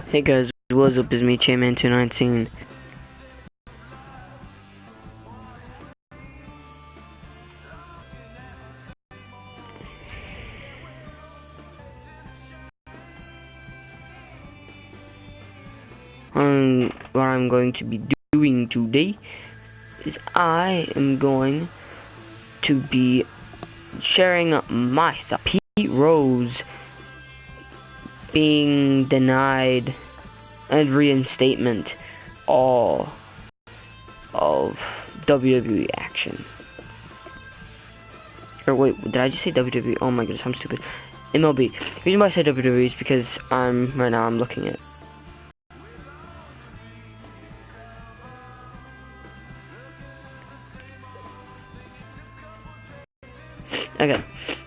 Hey guys, what's up? It's me, Chairman219. What I'm going to be doing today is I am going to be sharing my thoughts. Pete Rose being denied and reinstatement all of WWE action. Or wait, did I just say WWE? Oh my goodness, I'm stupid. MLB. The reason why I said WWE is because right now I'm looking at. Okay,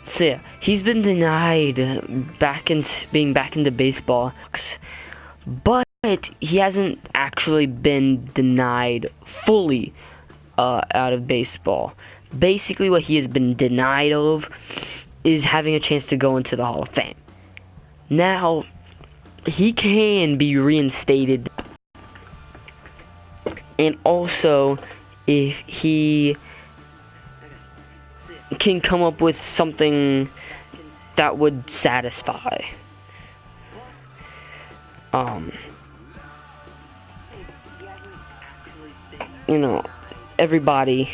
so yeah, he's been denied being back into baseball, but he hasn't actually been denied fully out of baseball. Basically, what he has been denied of is having a chance to go into the Hall of Fame. Now, he can be reinstated, and also, if he can come up with something that would satisfy you know, everybody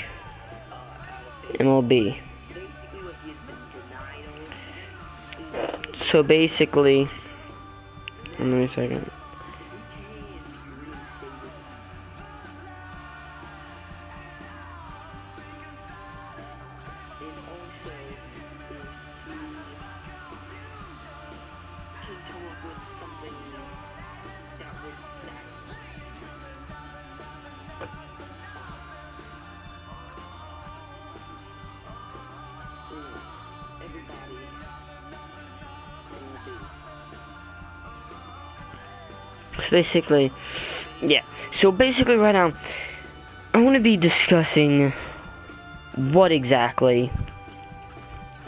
MLB. So basically, let me a second. Basically, yeah. So basically, right now, I want to be discussing what exactly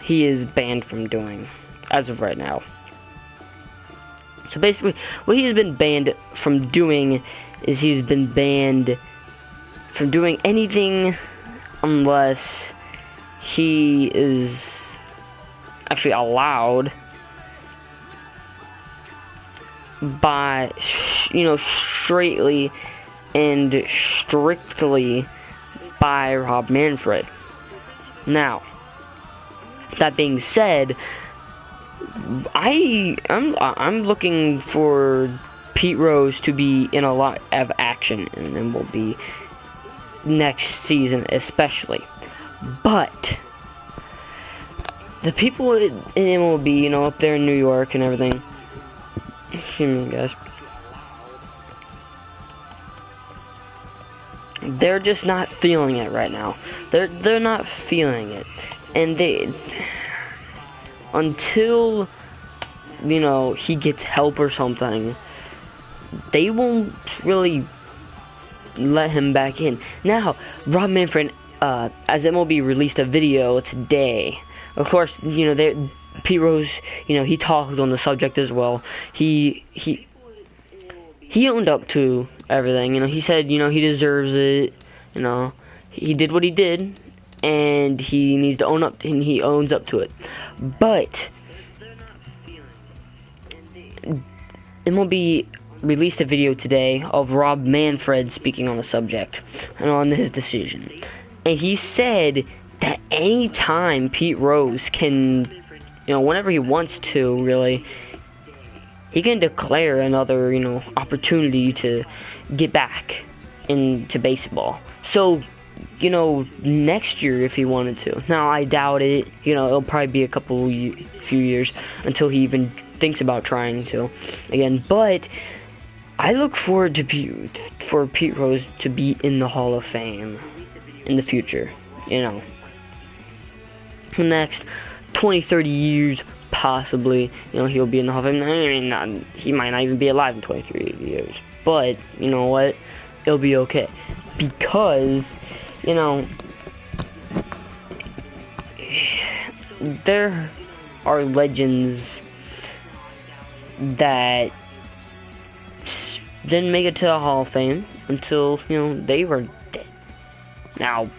he is banned from doing as of right now. So basically, what he has been banned from doing is he's been banned from doing anything unless he is actually allowed by, straightly and strictly by Rob Manfred. Now, that being said, I'm looking for Pete Rose to be in a lot of action, and then will be next season especially. But the people in MLB, up there in New York and everything. Excuse me, guys. They're just not feeling it right now. They're not feeling it, and until he gets help or something, they won't really let him back in. Now, Rob Manfred, as MLB released a video today. Of course, Pete Rose, he talked on the subject as well. He owned up to everything. He said, he deserves it. He did what he did, and he needs to own up, and he owns up to it. But MLB released a video today of Rob Manfred speaking on the subject and on his decision, and he said that anytime Pete Rose can, whenever he wants to, really, he can declare another, opportunity to get back into baseball. So, next year if he wanted to. Now, I doubt it. It'll probably be a few years until he even thinks about trying to again. But I look forward to for Pete Rose to be in the Hall of Fame in the future. The next 20, 30 years, possibly, he'll be in the Hall of Fame. I mean, he might not even be alive in 23 years. But, you know what? It'll be okay. Because, there are legends that didn't make it to the Hall of Fame until, you know, they were dead. Now,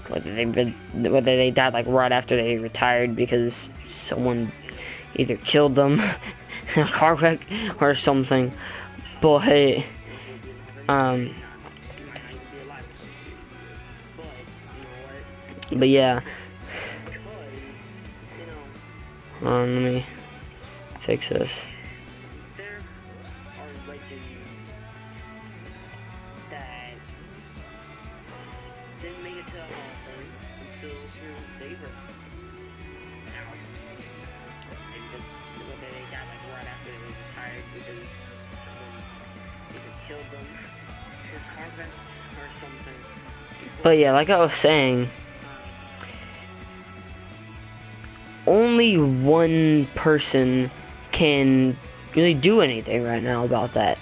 whether they died like right after they retired because someone either killed them in a car wreck or something, but yeah. Let me fix this. But yeah, like I was saying, only one person can really do anything right now about that.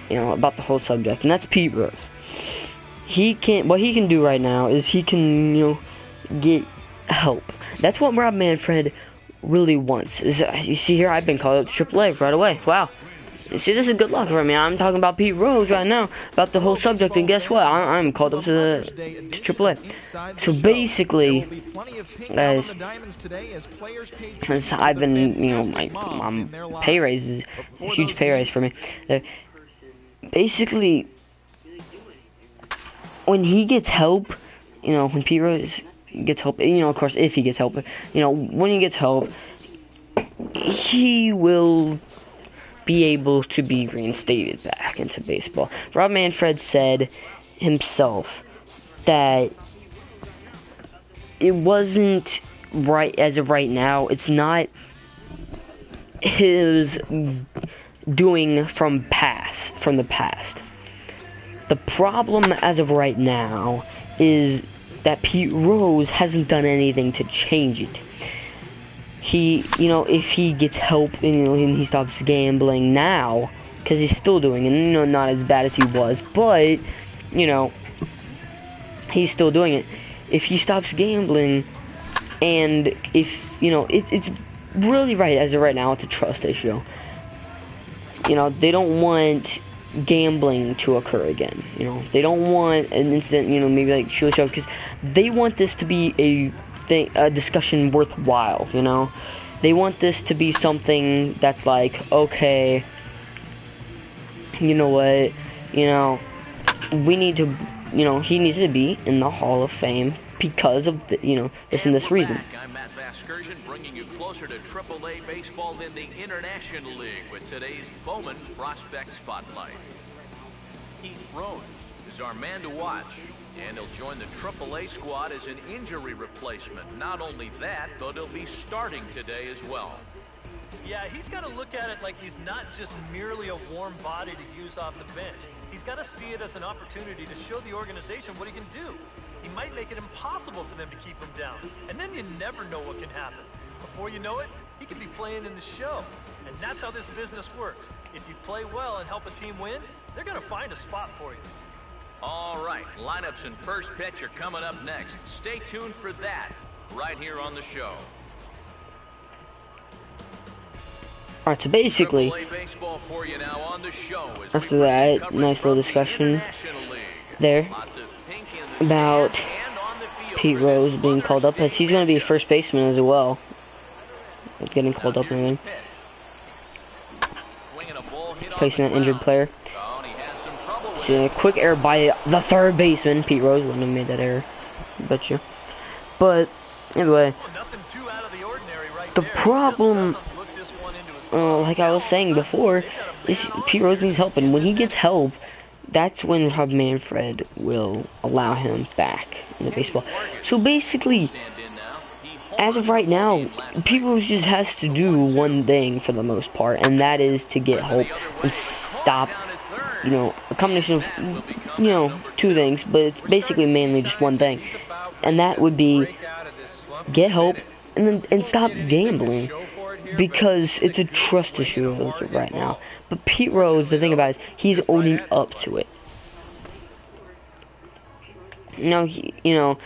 You know, about the whole subject, and that's Pete Rose. What he can do right now is he can, you know, get help. That's what Rob Manfred really wants. You see here, I've been called up to AAA right away. Wow. You see, this is good luck for me. I'm talking about Pete Rose right now, about the whole subject, and guess what? I'm called up to AAA. So basically, guys, since I've been, you know, my pay raise is a huge pay raise for me. Basically, when he gets help, you know, when Pete Rose gets help, you know, of course, if he gets help, you know, when he gets help, he will be able to be reinstated back into baseball. Rob Manfred said himself that it wasn't right as of right now. It's not his doing from the past. The problem as of right now is that Pete Rose hasn't done anything to change it. He, you know, if he gets help and, you know, and he stops gambling now, because he's still doing it, you know, not as bad as he was, but, you know, he's still doing it. If he stops gambling, and if, you know, it's really right, as of right now, it's a trust issue. You know, they don't want gambling to occur again. You know, they don't want an incident, you know, maybe like Shula Show, because they want this to be a discussion worthwhile, you know. They want this to be something that's like, okay, you know what, you know, we need to, you know, he needs to be in the Hall of Fame because of the, you know, this and this reason. I'm Matt Vasgersian, bringing you closer to AAA baseball in the International League with today's Bowman Prospect Spotlight. Pete Rose is our man to watch, and he'll join the AAA squad as an injury replacement. Not only that, but he'll be starting today as well. Yeah, he's got to look at it like he's not just merely a warm body to use off the bench. He's got to see it as an opportunity to show the organization what he can do. He might make it impossible for them to keep him down, and then you never know what can happen. Before you know it, he could be playing in the show, and that's how this business works. If you play well and help a team win, they're going to find a spot for you. All right, lineups and first pitch are coming up next. Stay tuned for that right here on the show. Alright, so basically, after that nice little discussion there about Pete Rose being called up, as he's going to be a first baseman as well, getting called up and placing an injured player. So a quick error by the third baseman. Pete Rose wouldn't have made that error, I bet you. But anyway, the problem, like I was saying before, is Pete Rose needs help, and when he gets help, that's when Rob Manfred will allow him back in the baseball. So basically, as of right now, Pete Rose just has to do one thing for the most part, and that is to get help and stop, you know, a combination of, you know, two things, but it's basically mainly just one thing, and that would be get help and stop gambling, because it's a trust issue as of right now. But Pete Rose, the thing about it is, he's owning up to it. Now, you know,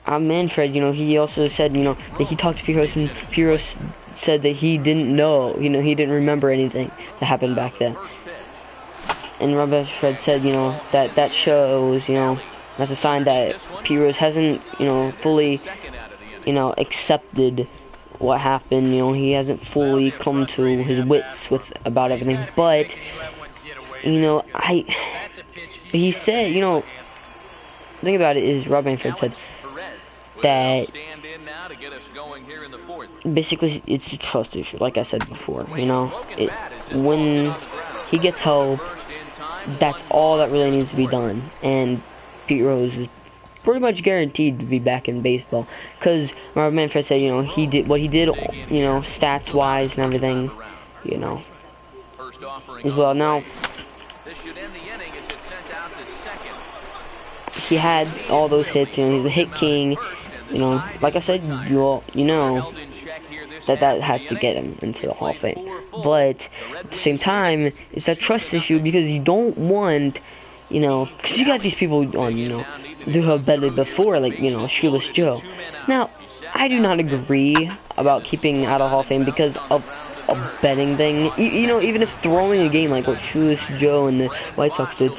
Manfred, you know, he also said, you know, that he talked to Pete Rose, and Pete Rose said that he didn't know, you know, he didn't remember anything that happened back then. and Rob Manfred said, that shows, that's a sign that Pete Rose hasn't, fully, accepted what happened. He hasn't fully come to his wits about everything. But, he said, the thing about it is Rob Manfred said that basically it's a trust issue, like I said before. When he gets help, that's all that really needs to be done. And Pete Rose is pretty much guaranteed to be back in baseball, because Rob Manfred said, he did what he did, stats wise and everything, as well. Now, he had all those hits, he's a hit king, like I said, that has to get him into the Hall of Fame. But at the same time, it's that trust issue, because you don't want, because you got these people on, who have betted before, like, Shoeless Joe. Now, I do not agree about keeping out of Hall of Fame because of a betting thing. Even if throwing a game like what Shoeless Joe and the White Sox did,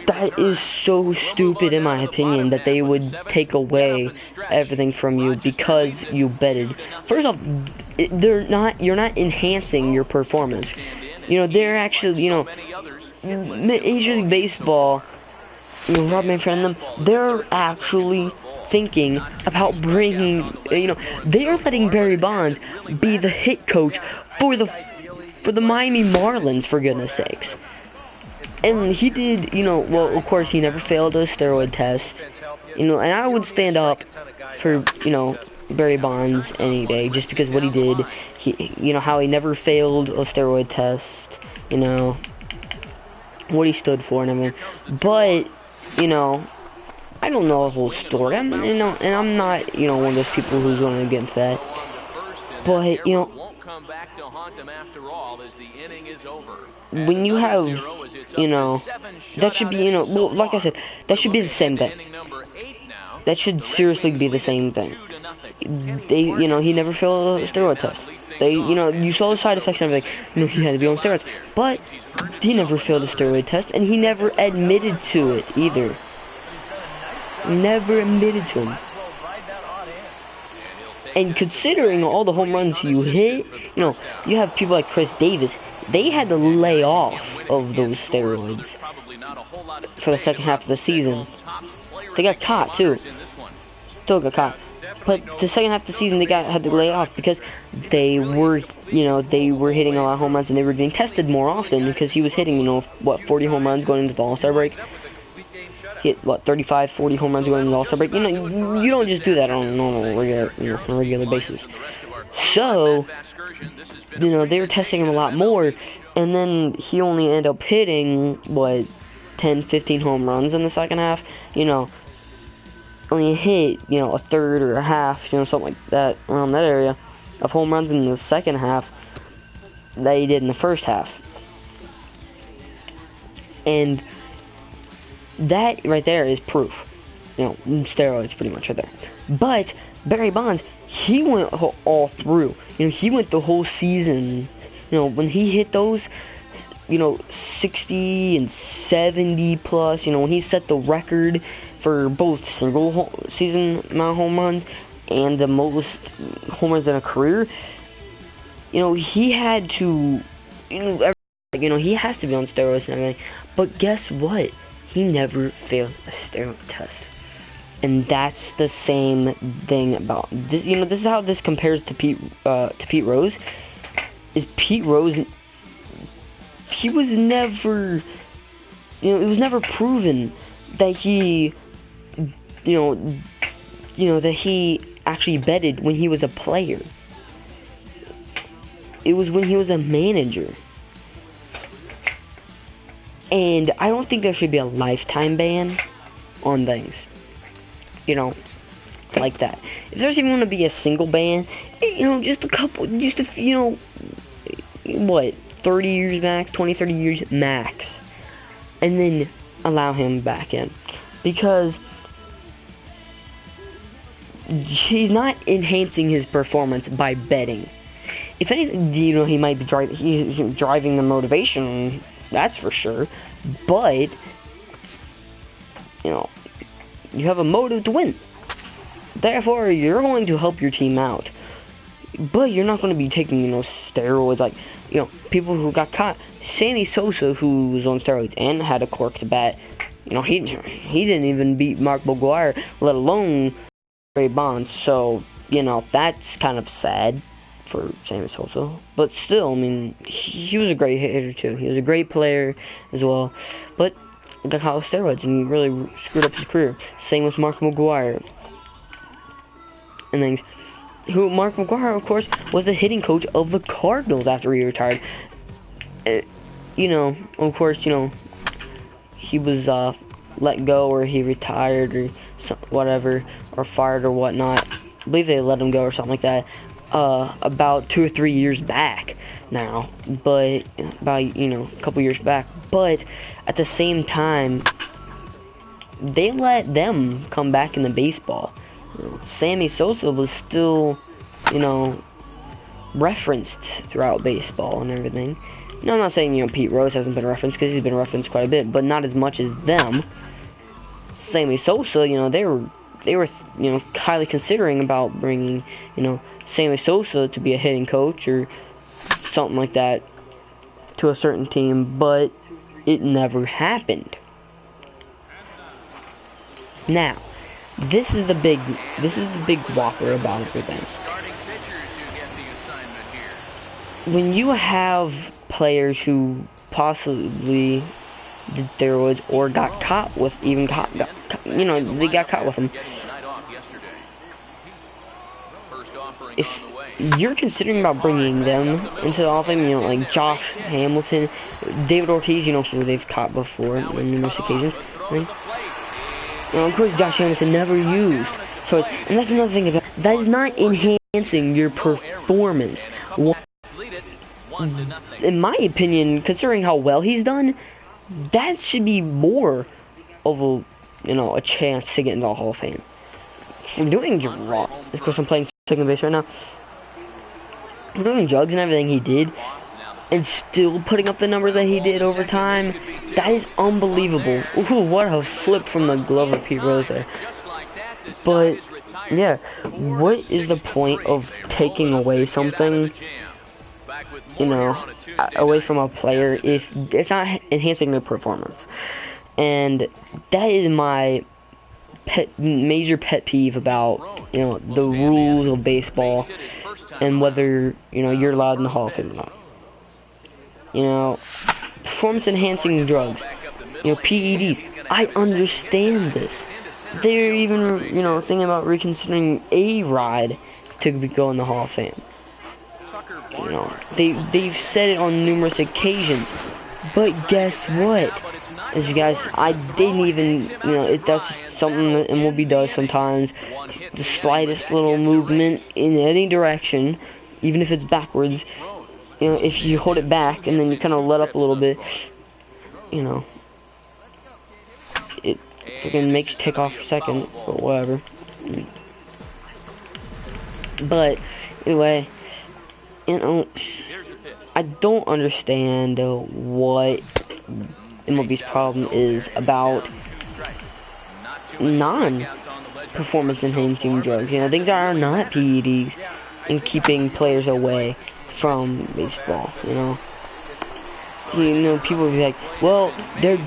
that is so stupid in my opinion, that they would take away everything from you because you betted. First off, you're not enhancing your performance. They're actually, Major League Baseball, Rob Manfred and them, they're actually thinking about bringing, they're letting Barry Bonds be the hit coach for the Miami Marlins, for goodness sakes. And he did, well, of course, he never failed a steroid test, and I would stand up for, Barry Bonds any day, just because what he did, how he never failed a steroid test, what he stood for and everything. But, I don't know the whole story, and I'm not, one of those people who's going against that. But, when you have, that should be, well, like I said, that should be the same thing. That should seriously be the same thing. He never failed a steroid test. You saw the side effects and everything. He had to be on steroids. But he never failed a steroid test, and he never admitted to it either. Never admitted to him. And considering all the home runs you hit, you have people like Chris Davis. They had to lay off of those steroids for the second half of the season. They got caught too. Still got caught. But the second half of the season, they had to lay off because they were, they were hitting a lot of home runs, and they were getting tested more often, because he was hitting, 40 home runs going into the All-Star break. Hit 35, 40 home runs going into the All-Star break. You don't just do that on a normal, regular basis. So, they were testing him a lot more, and then he only ended up hitting 10, 15 home runs in the second half. Only hit, a third or a half, something like that, around that area, of home runs in the second half that he did in the first half. And that right there is proof. Steroids pretty much right there. But Barry Bonds, he went all through. He went the whole season. When he hit those, 60 and 70 plus, when he set the record for both single season amount of home runs and the most home runs in a career, he had to, he has to be on steroids and everything. But guess what? He never failed a steroid test. And that's the same thing about this. This is how this compares to Pete Rose. Is Pete Rose? He was never, it was never proven that he, that he actually betted when he was a player. It was when he was a manager. And I don't think there should be a lifetime ban on things. Like that. If there's even going to be a single ban, just a couple, 30 years max, 20, 30 years max. And then allow him back in. Because he's not enhancing his performance by betting. If anything, he might be driving the motivation that's for sure. But, you know, you have a motive to win. Therefore, you're going to help your team out. But you're not going to be taking, steroids like, people who got caught. Sammy Sosa, who was on steroids and had a corked bat, he didn't even beat Mark McGwire, let alone Ray Bonds. So, that's kind of sad for Sammy Sosa. But still, I mean, he was a great hitter too. He was a great player as well. But got caught with steroids and really screwed up his career. Same with Mark McGwire and things. Mark McGwire, of course, was the hitting coach of the Cardinals after he retired. Of course, he was let go, or he retired, or whatever, or fired or whatnot. I believe they let him go or something like that. About 2 or 3 years back now, but about a couple years back. But at the same time, they let them come back into baseball. Sammy Sosa was still, referenced throughout baseball and everything. I'm not saying, Pete Rose hasn't been referenced, because he's been referenced quite a bit, but not as much as them. Sammy Sosa, they were, highly considering about bringing, Sammy Sosa to be a hitting coach or something like that to a certain team, but it never happened. Now, this is the big whopper about everything. When you have players who possibly did steroids or got caught with, they got caught with them. If you're considering about bringing them into the Hall of Fame, like Josh Hamilton, David Ortiz, who they've caught before on numerous occasions, right? Of course, Josh Hamilton never used. So, and that's another thing about that is not enhancing your performance. In my opinion, considering how well he's done, that should be more of a chance to get into the Hall of Fame. We're doing drugs. Of course, I'm playing second base right now. We're doing drugs and everything he did, and still putting up the numbers that he did over time. That is unbelievable. Ooh, what a flip from the glove of Pete Rose there. But yeah, what is the point of taking away something, away from a player if it's not enhancing their performance? And that is my major pet peeve about, the rules of baseball and whether, you're allowed in the Hall of Fame or not. Performance enhancing drugs, PEDs. I understand this. They're even, thinking about reconsidering A-Rod to go in the Hall of Fame. They've said it on numerous occasions. But guess what? As you guys, I didn't even, that's just something that MLB does sometimes. The slightest little movement in any direction, even if it's backwards, if you hold it back and then you kind of let up a little bit, it freaking makes you take off a second, or whatever. But, anyway, I don't understand what MLB's problem is about non-performance enhancing drugs. Things that are not PEDs, and keeping players away from baseball. People will be like, well, they're,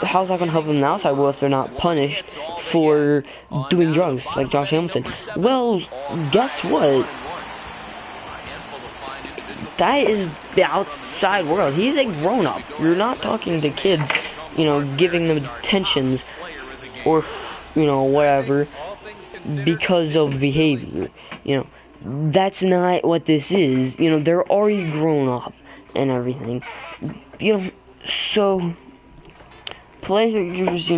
how's that gonna help them in the outside world if they're not punished for doing drugs like Josh Hamilton? Well, guess what? That is the outside world. He's a grown-up. You're not talking to kids, giving them detentions or, whatever because of behavior. That's not what this is. They're already grown up and everything. So players,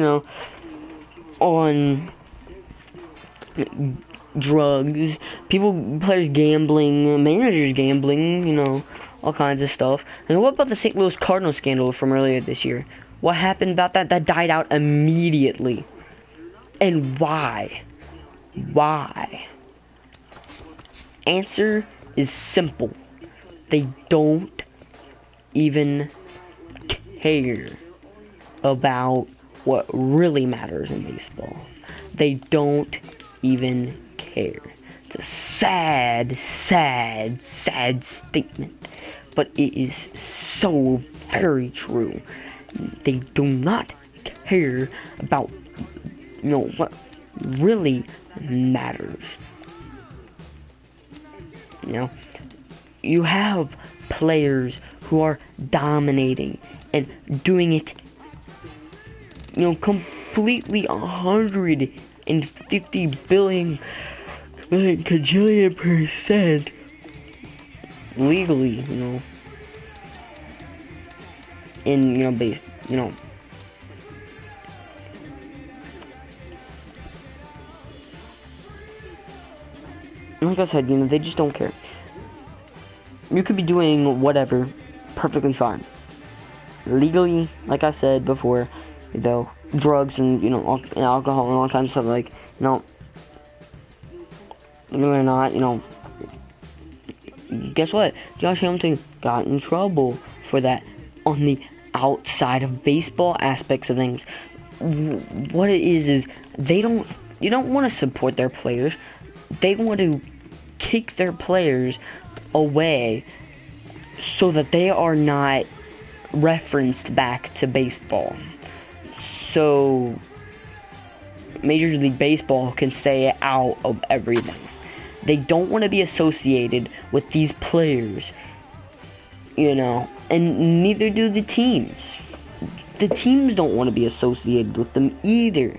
on drugs, players gambling, managers gambling, all kinds of stuff. And what about the St. Louis Cardinals scandal from earlier this year? What happened about that? That died out immediately. And why? Why? Answer is simple. They don't even care about what really matters in baseball. They don't even care. It's a sad, sad, sad statement, but it is so very true. They do not care about, what really matters. You have players who are dominating and doing it, completely 150 billion cajillion percent legally, in, base, like I said, they just don't care. You could be doing whatever, perfectly fine. Legally, like I said before, drugs and, and alcohol and all kinds of stuff, like, really not, guess what? Josh Hamilton got in trouble for that on the outside of baseball aspects of things. What it is you don't want to support their players. They want to kick their players away so that they are not referenced back to baseball. So Major League Baseball can stay out of everything. They don't want to be associated with these players, and neither do the teams. The teams don't want to be associated with them either.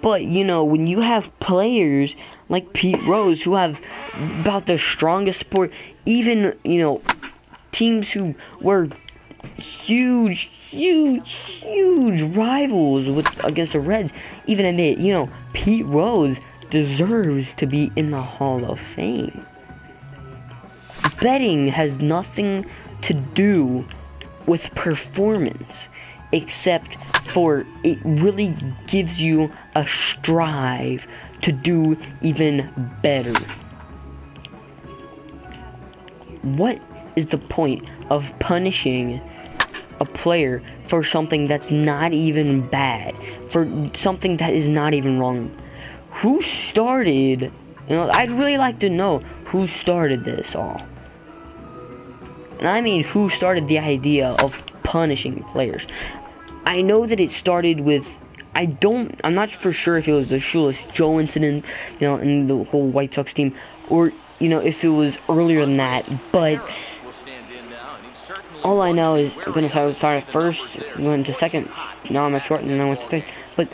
But, when you have players like Pete Rose who have about the strongest sport, even, teams who were huge rivals against the Reds, even admit, Pete Rose deserves to be in the Hall of Fame. Betting has nothing to do with performance, except for it really gives you a strive to do even better. What is the point of punishing a player for something that's not even bad, for something that is not even wrong? Who started, I'd really like to know who started this all. And I mean, who started the idea of punishing players? I know that it started with, I'm not for sure if it was the Shoeless Joe incident, and the whole White Sox team, or, if it was earlier than that, but all I know is I'm going to start at first, went to second, now I'm at short, and then I went to third. But,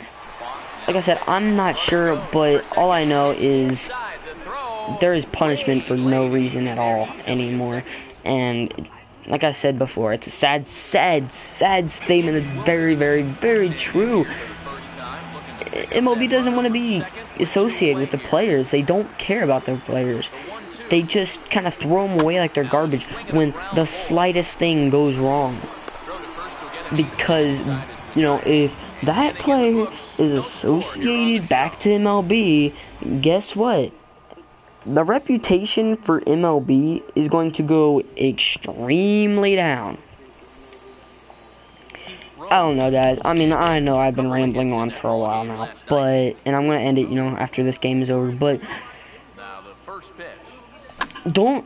like I said, I'm not sure, but all I know is there is punishment for no reason at all anymore. And, like I said before, it's a sad, sad, sad statement. It's very, very, very true. MLB doesn't want to be associated with the players. They don't care about their players. They just kind of throw them away like they're garbage when the slightest thing goes wrong. Because, if that player is associated back to MLB, guess what? The reputation for MLB is going to go extremely down. I don't know, guys. I mean, I know I've been rambling on for a while now, and I'm going to end it, after this game is over, but don't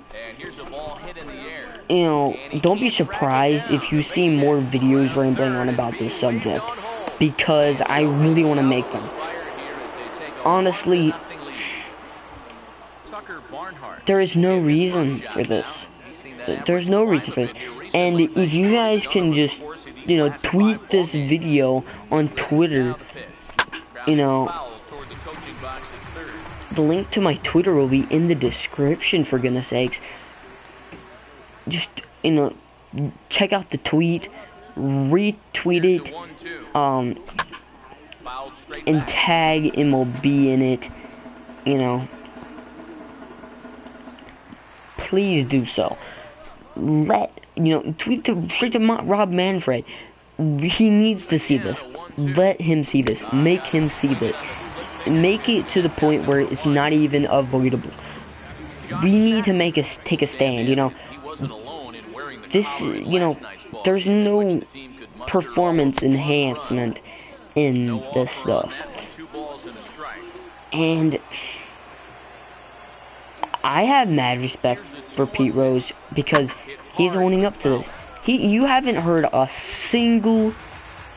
be surprised if you see more videos rambling on about this subject, because I really want to make them. Honestly, there is no reason for this. There's no reason for this. And if you guys can just, tweet this video on Twitter, the link to my Twitter will be in the description, for goodness sakes. Just, check out the tweet, retweet it, and tag MLB in it, Please do so. Tweet straight to Rob Manfred. He needs to see this. Let him see this. Make him see this. Make it to the point where it's not even avoidable. We need to take a stand, this, there's no performance enhancement in this stuff. And I have mad respect for Pete Rose because he's owning up to this. You haven't heard a single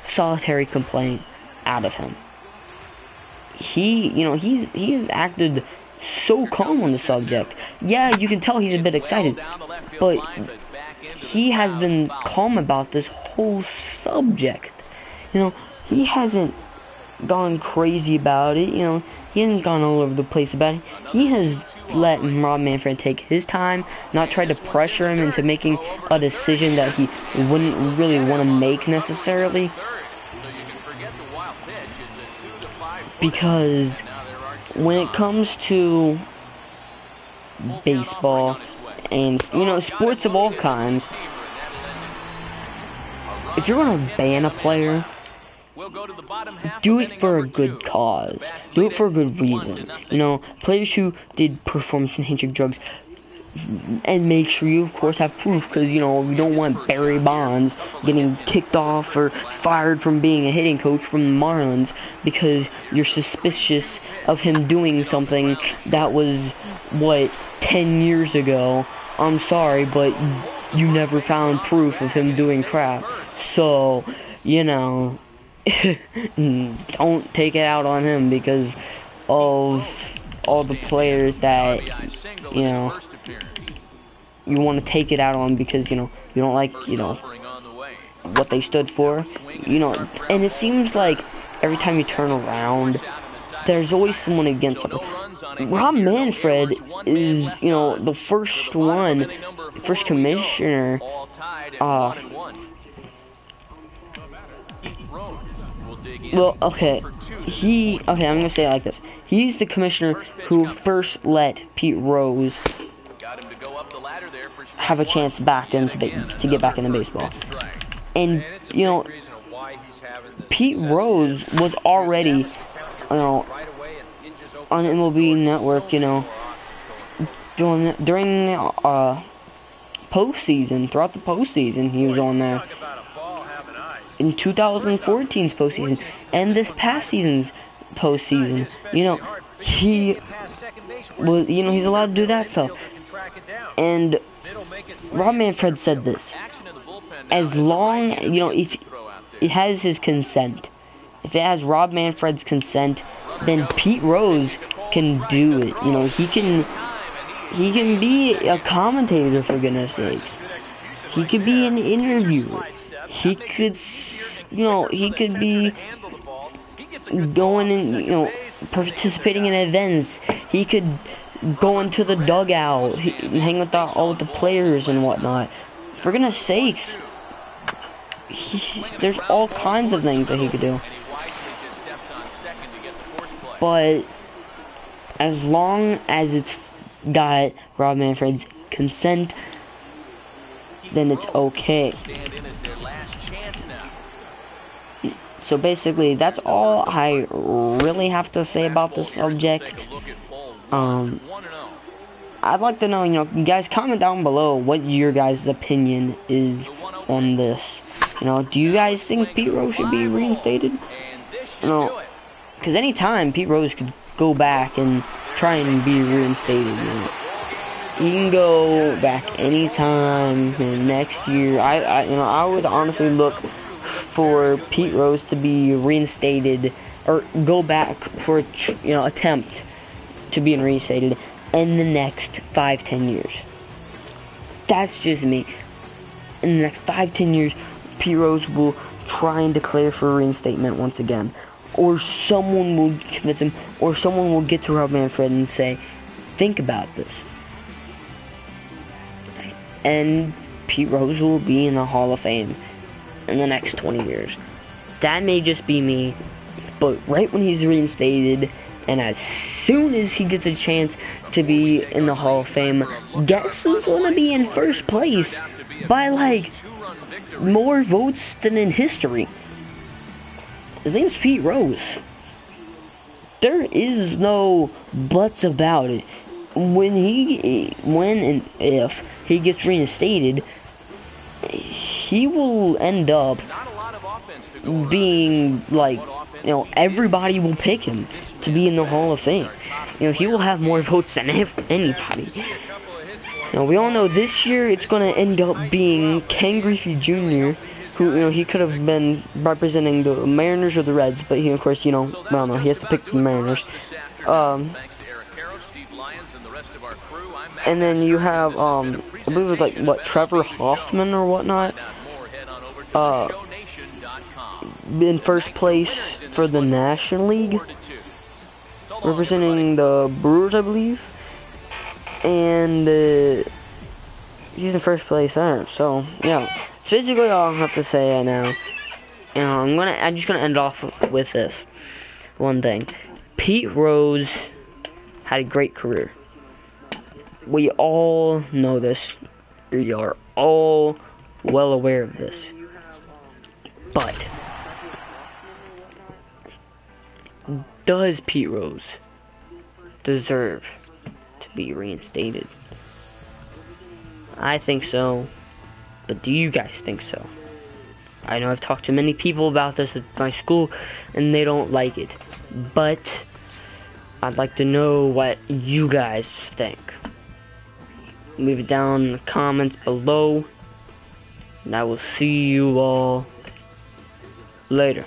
solitary complaint out of him. He has acted so calm on the subject. Yeah, you can tell he's a bit excited, but he has been calm about this whole subject. He hasn't gone crazy about it. He hasn't gone all over the place about it. He has let Rob Manfred take his time, not try to pressure him into making a decision that he wouldn't really want to make necessarily. Because when it comes to baseball and, sports of all kinds, if you're going to ban a player, do it for a good cause. Do it for a good reason. Players who did performance-enhancing drugs, and make sure you, of course, have proof, because, you don't want Barry Bonds getting kicked off or fired from being a hitting coach from the Marlins because you're suspicious of him doing something that was, 10 years ago. I'm sorry, but you never found proof of him doing crap. So, don't take it out on him because of all the players that, you want to take it out on because, you don't like, what they stood for. And it seems like every time you turn around, there's always someone against them. Rob Manfred is, the first commissioner, I'm gonna say it like this. He's the commissioner who first let Pete Rose have a chance to get back into baseball. And, Pete Rose was already, on MLB Network, during postseason, throughout the postseason, he was on there. In 2014's postseason, and this past season's postseason, he was, he's allowed to do that stuff. And Rob Manfred said this: as long, if it has his consent, if it has Rob Manfred's consent, then Pete Rose can do it. He can be a commentator, for goodness sakes. He could be an interviewer. He could be going and, participating in events. He could go into the dugout, hang with all the players and whatnot. For goodness sakes, there's all kinds of things that he could do. But as long as it's got Rob Manfred's consent, then it's okay. So basically, that's all I really have to say about this subject. I'd like to know, you guys comment down below what your guys' opinion is on this. Do you guys think Pete Rose should be reinstated? Because anytime Pete Rose could go back and try and be reinstated, he can go back anytime next year. I would honestly look for Pete Rose to be reinstated, or go back for attempt to be reinstated in the next 5-10 years. That's just me. In the next 5-10 years, Pete Rose will try and declare for reinstatement once again, or someone will convince him, or someone will get to Rob Manfred and say, think about this. And Pete Rose will be in the Hall of Fame in the next 20 years. That may just be me, but right when he's reinstated, and as soon as he gets a chance to be in the Hall of Fame, guess who's gonna be in first place by more votes than in history? His name's Pete Rose. There is no buts about it. When and if he gets reinstated, he will end up being like, everybody will pick him to be in the Hall of Fame. He will have more votes than anybody. We all know this year it's going to end up being Ken Griffey Jr., who, he could have been representing the Mariners or the Reds, but he, of course, I don't know, he has to pick the Mariners. And then you have, I believe it was Trevor Hoffman or whatnot, in first place for the National League, representing the Brewers, I believe. And he's in first place there. So yeah, it's basically all I have to say right now. I'm just gonna end off with this one thing. Pete Rose had a great career. We all know this. We are all well aware of this. But does Pete Rose deserve to be reinstated? I think so, but do you guys think so? I know I've talked to many people about this at my school, and they don't like it, but I'd like to know what you guys think. Leave it down in the comments below, and I will see you all later.